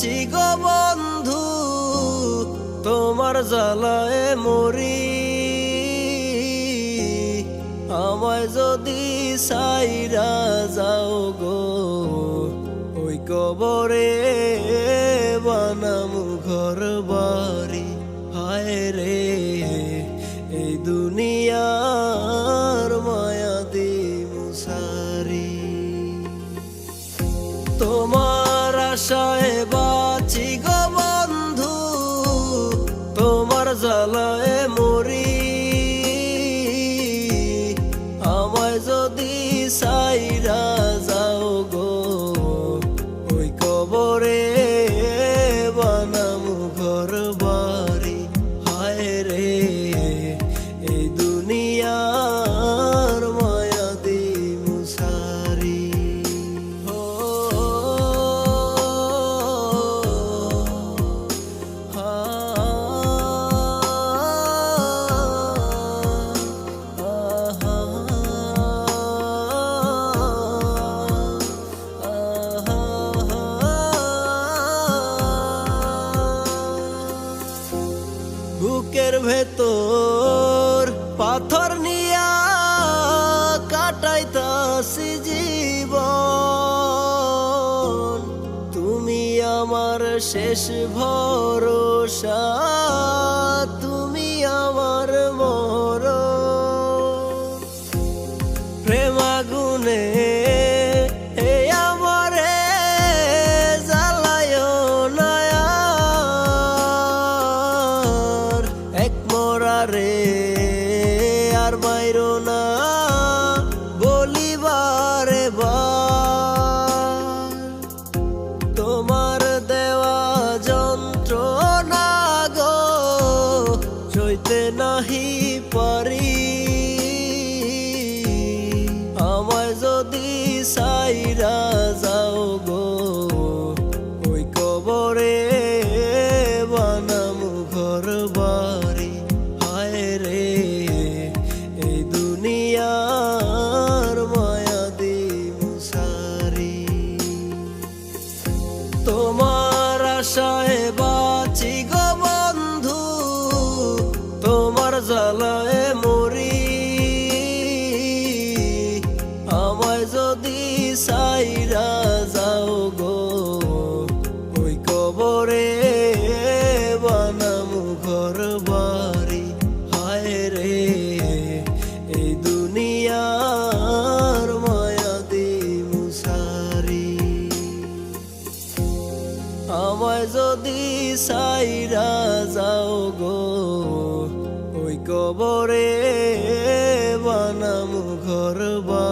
বাঁচি গো বন্ধু, তোমার জ্বালায় মরি। আমায় যদি সাইরা যাও গো, ওই কবরে বানামু ঘর বাড়ি। হায় রে এই দুনিয়ার মায়া দি মুসারি। তোমার আশায় বাঁচি গো বন্ধু, তোমার জ্বালায় মরি। আমায় যদি সাইরা যাও গো, ওই কবরে বানামু ঘর বাড়ি। হায় রে এই দুনিয়ার মায়া দি মুসারি। বুকের ভেতর পাথর নিয়া কাটাইতাছি জীবন। তুমি আমার শেষ ভরসা, তুমি আমার মরণ। প্রেম আগুনে রে আর মাইরো না বলিবারে বার। তোমার দেওয়া যন্ত্রণা গো সইতে নাহি পারি। আমায় যদি সাইরা যাও গো, ওই কবরে বানামু ঘর বাড়ি। হায় রে এই দুনিয়ার মায়া দি মুসারি। তোমার আশায় বাঁচি গো বন্ধু, তোমার জ্বালায় মরি। আমায় যদি সাইরা যাও গো, ওই কবরে বানামু ঘর বাড়ি। হায় রে এই দুনিয়ার মায়া দি মুসারি। আমায় যদি সাইরা যাও গো, ওই কবরে বানামু ঘর বাড়ি।